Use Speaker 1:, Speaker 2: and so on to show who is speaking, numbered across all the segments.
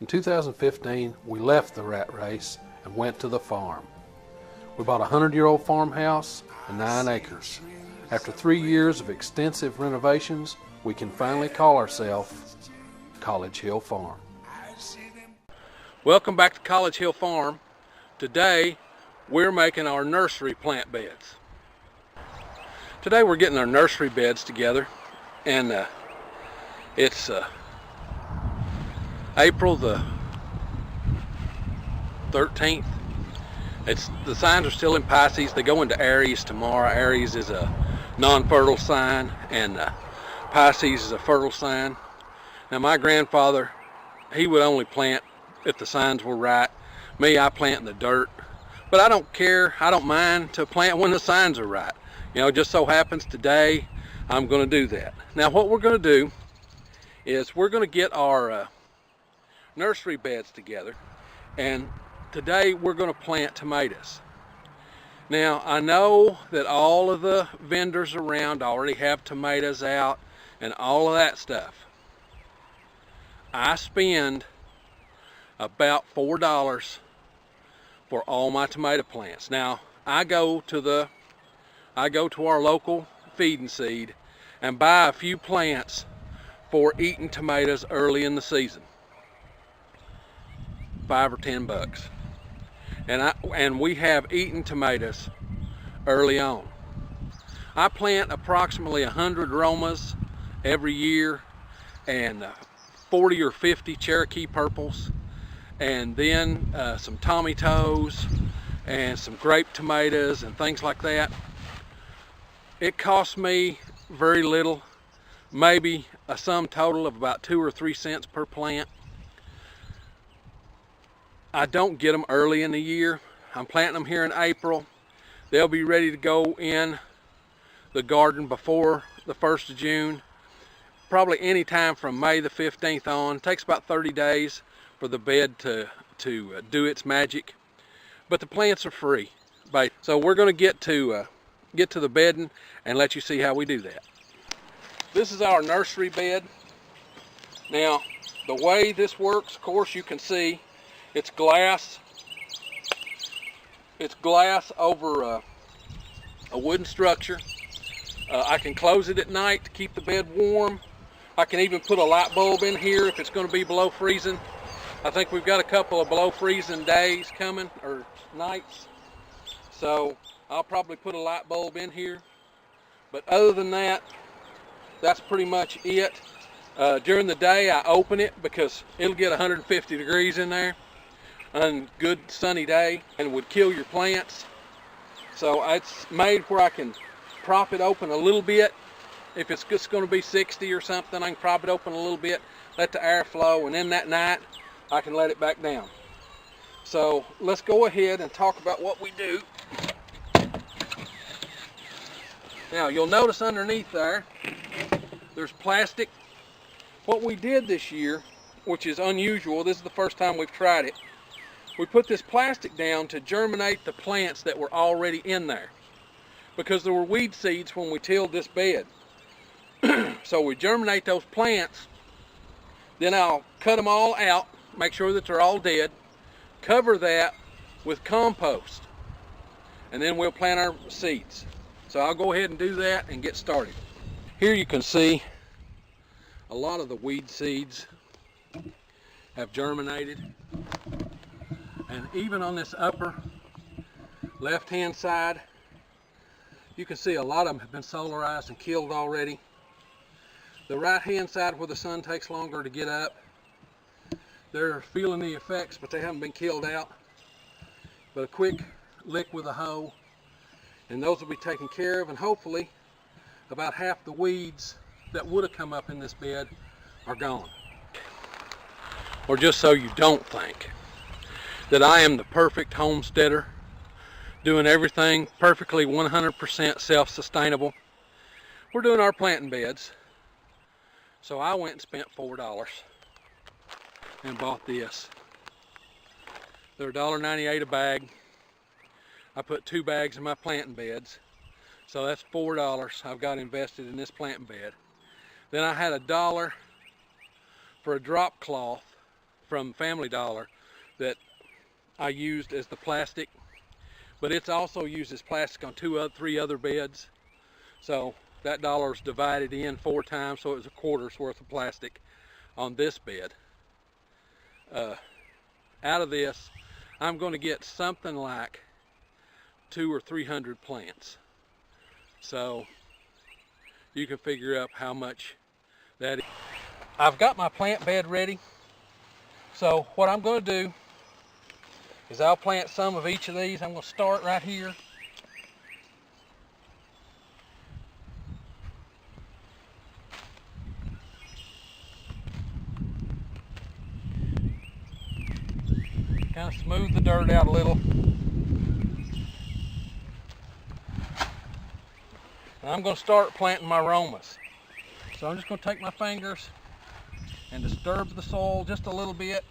Speaker 1: In 2015, we left the rat race and went to the farm. We bought a 100-year-old farmhouse and 9 acres. After 3 years of extensive renovations, we can finally call ourselves College Hill Farm. Welcome back to College Hill Farm. Today, we're making our nursery plant beds. Today we're getting our nursery beds together, and it's April the 13th. The signs are still in Pisces. They go into Aries tomorrow. Aries is a non-fertile sign, and Pisces is a fertile sign. Now my grandfather, he would only plant if the signs were right. Me, I plant in the dirt. But I don't care, I don't mind to plant when the signs are right. You know, just so happens today, I'm gonna do that. Now what we're gonna do is we're gonna get our nursery beds together, and today we're gonna plant tomatoes. Now I know that all of the vendors around already have tomatoes out and all of that stuff. I spend about $4 for all my tomato plants. Now I go to our local feed and seed and buy a few plants for eating tomatoes early in the season. $5 or $10. And we have eaten tomatoes early on. I plant approximately 100 Romas every year, and 40 or 50 Cherokee purples, and then some Tommy Toes and some grape tomatoes and things like that. It costs me very little, maybe a sum total of about 2 or 3 cents per plant. I don't get them early in the year. I'm planting them here in April. They'll be ready to go in the garden before the 1st of June. Probably any time from May the 15th on. It takes about 30 days for the bed to do its magic. But the plants are free. So we're going to get to the bedding and let you see how we do that. This is our nursery bed. Now the way this works, of course, you can see it's glass. It's glass over a wooden structure. I can close it at night to keep the bed warm. I can even put a light bulb in here if it's going to be below freezing. I think we've got a couple of below freezing days coming, or nights. So I'll probably put a light bulb in here. But other than that, that's pretty much it. During the day I open it because it'll get 150 degrees in there on a good sunny day and would kill your plants. So it's made where I can prop it open a little bit. If it's just going to be 60 or something, I can prop it open a little bit, let the air flow, and then that night I can let it back down. So let's go ahead and talk about what we do. Now you'll notice underneath there's plastic. What we did this year, which is unusual, this is the first time we've tried it, we put this plastic down to germinate the plants that were already in there, because there were weed seeds when we tilled this bed. So we germinate those plants, then I'll cut them all out, make sure that they're all dead, cover that with compost, and then we'll plant our seeds. So I'll go ahead and do that and get started. Here you can see a lot of the weed seeds have germinated, and even on this upper left hand side you can see a lot of them have been solarized and killed already. The right hand side, where the sun takes longer to get up, they're feeling the effects, but they haven't been killed out. But a quick lick with a hoe and those will be taken care of, and hopefully about half the weeds that would have come up in this bed are gone. Or just so you don't think that I am the perfect homesteader, doing everything perfectly 100% self-sustainable. We're doing our planting beds. So I went and spent $4 and bought this. They're $1.98 a bag. I put 2 bags in my planting beds. So that's $4 I've got invested in this planting bed. Then I had $1 for a drop cloth from Family Dollar that I used as the plastic, but it's also used as plastic on three other beds. So that dollar's divided in 4 times, so it was a quarter's worth of plastic on this bed. Out of this, I'm going to get something like 200 or 300 plants. So you can figure up how much that is. I've got my plant bed ready. So what I'm going to do is I'll plant some of each of these. I'm going to start right here. Kind of smooth the dirt out a little. And I'm going to start planting my aromas. So I'm just going to take my fingers and disturb the soil just a little bit.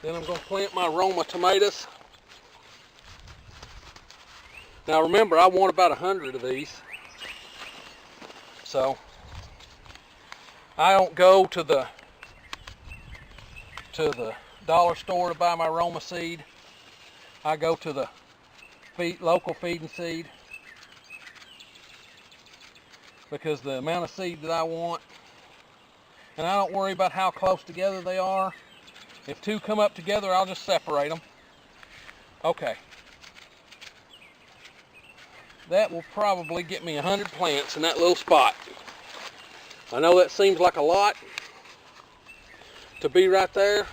Speaker 1: Then I'm going to plant my aroma tomatoes. Now remember, I want about 100 of these. So I don't go to the dollar store to buy my aroma seed. I go to the local feed and seed, because the amount of seed that I want, and I don't worry about how close together they are. If 2 come up together, I'll just separate them. Okay. That will probably get me 100 plants in that little spot. I know that seems like a lot to be right there,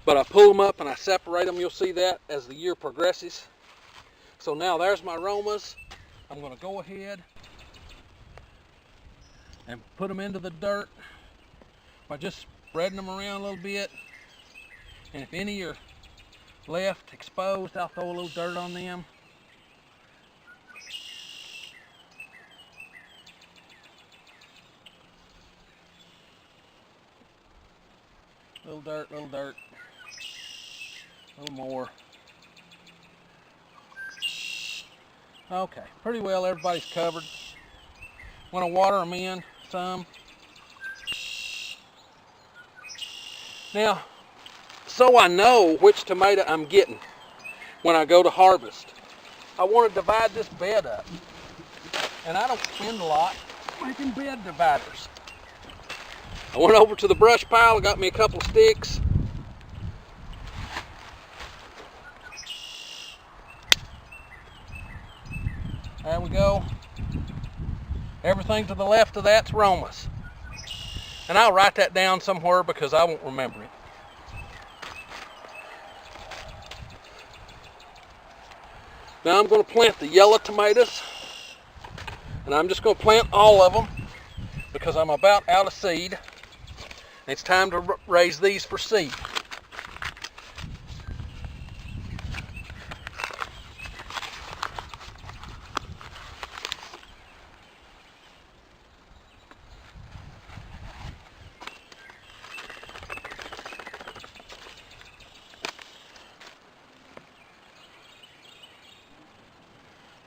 Speaker 1: but I pull them up and I separate them. You'll see that as the year progresses. So now there's my aromas. I'm going to go ahead and put them into the dirt by just spreading them around a little bit. And if any are left exposed, I'll throw a little dirt on them. Little dirt, little dirt, a little more. Okay, pretty well everybody's covered. Want to water them in some. Now, so I know which tomato I'm getting when I go to harvest, I want to divide this bed up. And I don't spend a lot making bed dividers. I went over to the brush pile, got me a couple of sticks. There we go. Everything to the left of that's aromas. And I'll write that down somewhere because I won't remember it. Now I'm going to plant the yellow tomatoes. And I'm just going to plant all of them because I'm about out of seed. It's time to raise these for seed.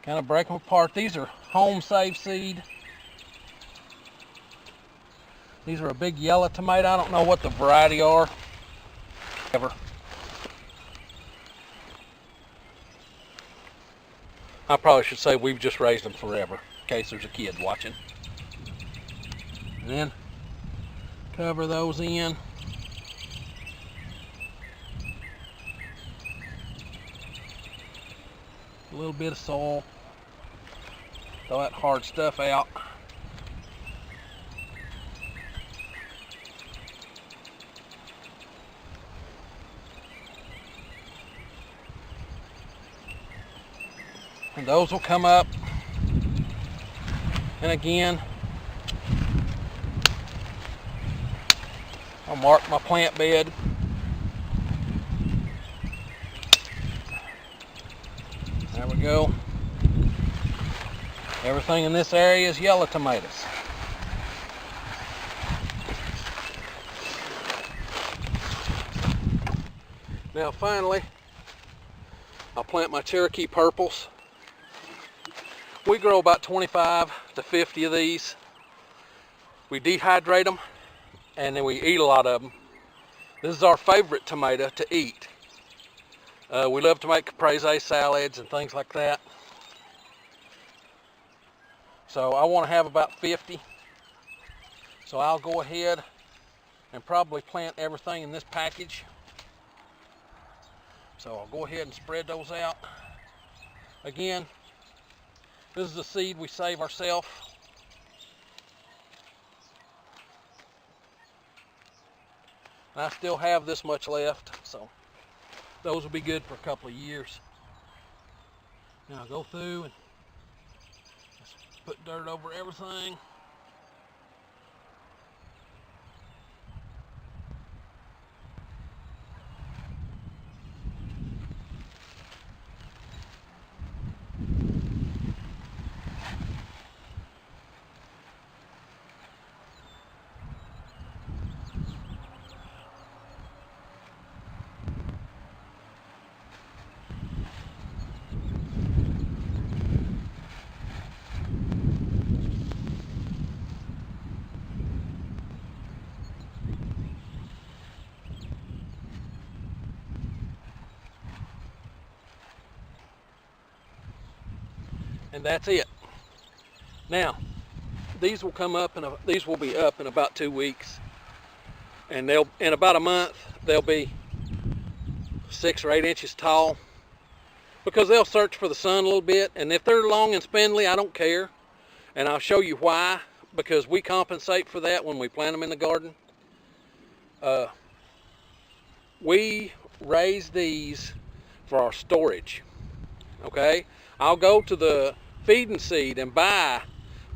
Speaker 1: Kind of break them apart. These are Homestead seed. These are a big yellow tomato. I don't know what the variety are. Ever. I probably should say we've just raised them forever, in case there's a kid watching. And then cover those in. A little bit of soil. Throw that hard stuff out. And those will come up. And again, I'll mark my plant bed. There we go. Everything in this area is yellow tomatoes. Now finally, I'll plant my Cherokee purples. We grow about 25 to 50 of these. We dehydrate them, and then we eat a lot of them. This is our favorite tomato to eat. We love to make caprese salads and things like that. So I want to have about 50. So I'll go ahead and probably plant everything in this package. So I'll go ahead and spread those out. Again, this is the seed we save ourselves. And I still have this much left, so those will be good for a couple of years. Now I'll go through and just put dirt over everything. And that's it. Now, these will come up, and these will be up in about 2 weeks, and they'll, in about a month, they'll be 6 or 8 inches tall, because they'll search for the sun a little bit. And if they're long and spindly, I don't care, and I'll show you why, because we compensate for that when we plant them in the garden. We raise these for our storage. Okay, I'll go to the feed and seed and buy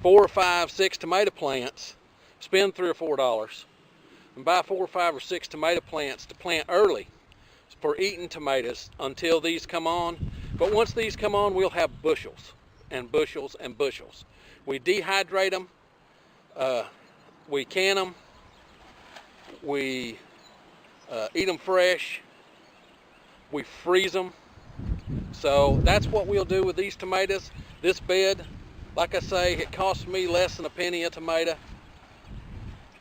Speaker 1: 4 or 5, 6 tomato plants, spend $3 or $4, and buy 4 or 5 or 6 tomato plants to plant early for eating tomatoes until these come on. But once these come on, we'll have bushels and bushels and bushels. We dehydrate them, we can them, we eat them fresh, we freeze them. So that's what we'll do with these tomatoes. This bed, like I say, it costs me less than a penny a tomato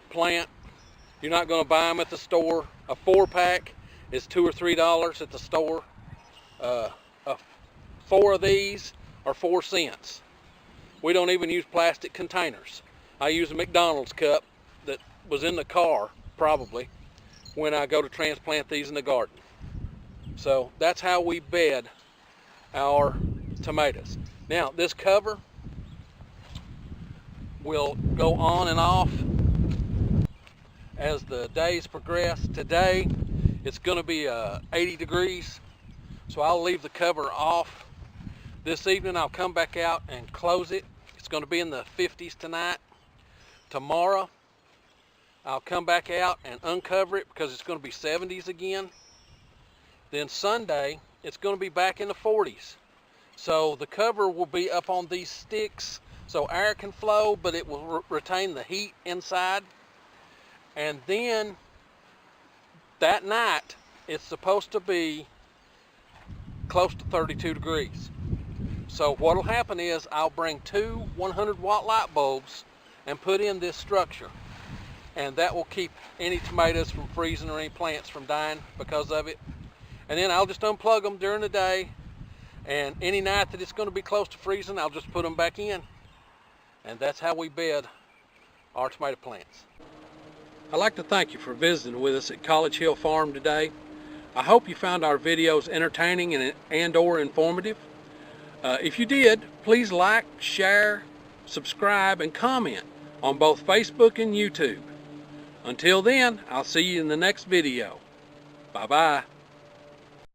Speaker 1: plant. You're not going to buy them at the store. A 4-pack is $2 or $3 at the store. 4 of these are 4 cents. We don't even use plastic containers. I use a McDonald's cup that was in the car, probably, when I go to transplant these in the garden. So that's how we bed our tomatoes. Now, this cover will go on and off as the days progress. Today it's going to be 80 degrees, so I'll leave the cover off. This evening I'll come back out and close it. It's going to be in the 50s tonight. Tomorrow I'll come back out and uncover it because it's going to be 70s again. Then Sunday it's going to be back in the 40s. So the cover will be up on these sticks so air can flow, but it will retain the heat inside. And then that night it's supposed to be close to 32 degrees. So what will happen is I'll bring 2 100-watt light bulbs and put in this structure, and that will keep any tomatoes from freezing or any plants from dying because of it. And then I'll just unplug them during the day, and any night that it's going to be close to freezing, I'll just put them back in. And that's how we bed our tomato plants. I'd like to thank you for visiting with us at College Hill Farm today. I hope you found our videos entertaining and or informative. If you did, please like, share, subscribe, and comment on both Facebook and YouTube. Until then, I'll see you in the next video. Bye-bye.